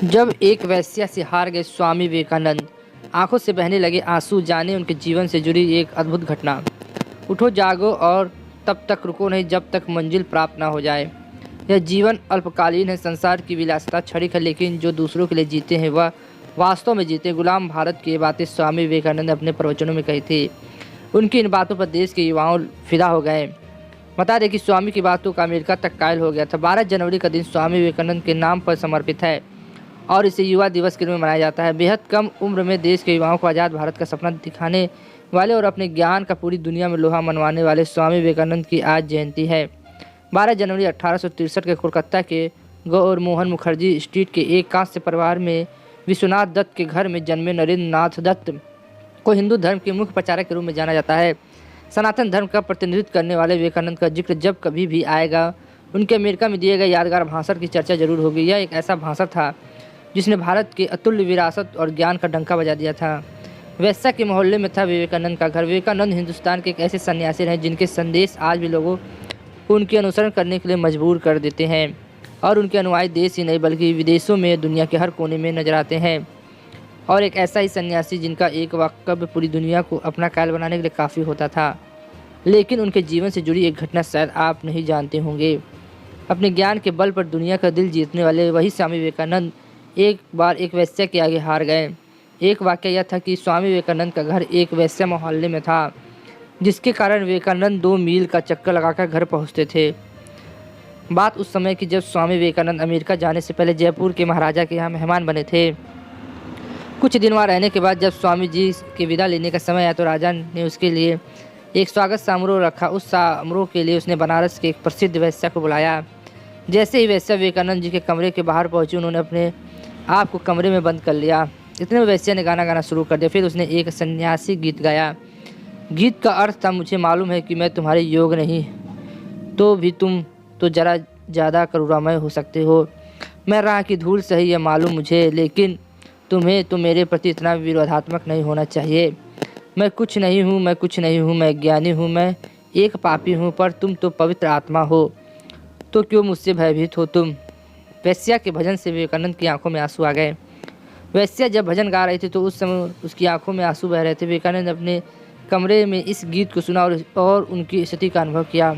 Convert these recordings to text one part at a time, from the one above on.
जब एक वेश्या से हार गए स्वामी विवेकानंद, आंखों से बहने लगे आंसू, जाने उनके जीवन से जुड़ी एक अद्भुत घटना। उठो जागो और तब तक रुको नहीं जब तक मंजिल प्राप्त ना हो जाए। यह जीवन अल्पकालीन है, संसार की विलासिता क्षणिक है, लेकिन जो दूसरों के लिए जीते हैं वह वास्तव में जीते। गुलाम भारत की ये बातें स्वामी विवेकानंद ने अपने प्रवचनों में कही थी। उनकी इन बातों पर देश के युवाओं फिदा हो गए। बता दें कि स्वामी की बातों का अमेरिका तक कायल हो गया था। 12 जनवरी का दिन स्वामी विवेकानंद के नाम पर समर्पित है और इसे युवा दिवस के रूप में मनाया जाता है। बेहद कम उम्र में देश के युवाओं को आज़ाद भारत का सपना दिखाने वाले और अपने ज्ञान का पूरी दुनिया में लोहा मनवाने वाले स्वामी विवेकानंद की आज जयंती है। 12 जनवरी 1863 के कोलकाता के गौर मोहन मुखर्जी स्ट्रीट के एक कांस्य परिवार में विश्वनाथ दत्त के घर में जन्मे नरेंद्र नाथ दत्त को हिंदू धर्म के मुख्य प्रचारक के रूप में जाना जाता है। सनातन धर्म का प्रतिनिधित्व करने वाले विवेकानंद का जिक्र जब कभी भी आएगा, उनके अमेरिका में दिए गए यादगार भाषण की चर्चा जरूर होगी। यह एक ऐसा भाषण था जिसने भारत की अतुल्य विरासत और ज्ञान का डंका बजा दिया था। वैसा के मोहल्ले में था विवेकानंद का घर। विवेकानंद हिंदुस्तान के एक ऐसे सन्यासी रहे जिनके संदेश आज भी लोगों को उनके अनुसरण करने के लिए मजबूर कर देते हैं और उनके अनुयायी देश ही नहीं बल्कि विदेशों में, दुनिया के हर कोने में नजर आते हैं। और एक ऐसा ही सन्यासी जिनका एक वक्तव्य पूरी दुनिया को अपना कायल बनाने के लिए काफ़ी होता था। लेकिन उनके जीवन से जुड़ी एक घटना शायद आप नहीं जानते होंगे। अपने ज्ञान के बल पर दुनिया का दिल जीतने वाले वही स्वामी विवेकानंद एक बार एक वेश्या के आगे हार गए। एक वाक़या यह था कि स्वामी विवेकानंद का घर एक वेश्या मोहल्ले में था, जिसके कारण विवेकानंद 2 मील का चक्कर लगाकर घर पहुंचते थे। बात उस समय की जब स्वामी विवेकानंद अमेरिका जाने से पहले जयपुर के महाराजा के यहाँ मेहमान बने थे। कुछ दिन वहाँ रहने के बाद जब स्वामी जी के विदा लेने का समय आया तो राजा ने उसके लिए एक स्वागत समारोह रखा। उस समारोह के लिए उसने बनारस के एक प्रसिद्ध वेश्या को बुलाया। जैसे ही वेश्या विवेकानंद जी के कमरे के बाहर पहुंची, उन्होंने अपने आप को कमरे में बंद कर लिया। इतने में वेश्या ने गाना गाना शुरू कर दिया। फिर उसने एक सन्यासी गीत गाया। गीत का अर्थ था, मुझे मालूम है कि मैं तुम्हारे योग नहीं तो भी तुम तो जरा ज़्यादा करुणामय हो सकते हो। मैं राह की धूल सही है मालूम मुझे, लेकिन तुम्हें तो मेरे प्रति इतना विरोधात्मक नहीं होना चाहिए। मैं कुछ नहीं हूँ, मैं कुछ नहीं हूँ, मैं ज्ञानी हूँ, मैं एक पापी हूँ, पर तुम तो पवित्र आत्मा हो, तो क्यों मुझसे भयभीत हो तुम। वेश्या के भजन से विवेकानंद की आंखों में आंसू आ गए। वेश्या जब भजन गा रही थी तो उस समय उसकी आंखों में आंसू बह रहे थे। विवेकानंद अपने कमरे में इस गीत को सुना और उनकी स्थिति का अनुभव किया।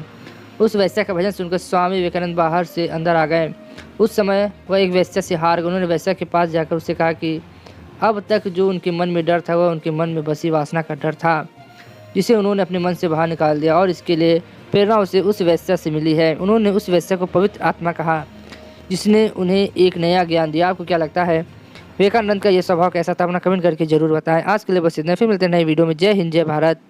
उस वेश्या का भजन सुनकर स्वामी विवेकानंद बाहर से अंदर आ गए। उस समय वह एक वेश्या से हार गए। उन्होंने वेश्या के पास जाकर उससे कहा कि अब तक जो उनके मन में डर था वह उनके मन में बसी वासना का डर था, जिसे उन्होंने अपने मन से बाहर निकाल दिया और इसके लिए प्रेरणा उसे उस वेश्या से मिली है। उन्होंने उस वेश्या को पवित्र आत्मा कहा, जिसने उन्हें एक नया ज्ञान दिया। आपको क्या लगता है विवेकानंद का यह स्वभाव कैसा था? अपना कमेंट करके जरूर बताएं। आज के लिए बस इतना, फिर मिलते हैं नई वीडियो में। जय हिंद, जय भारत।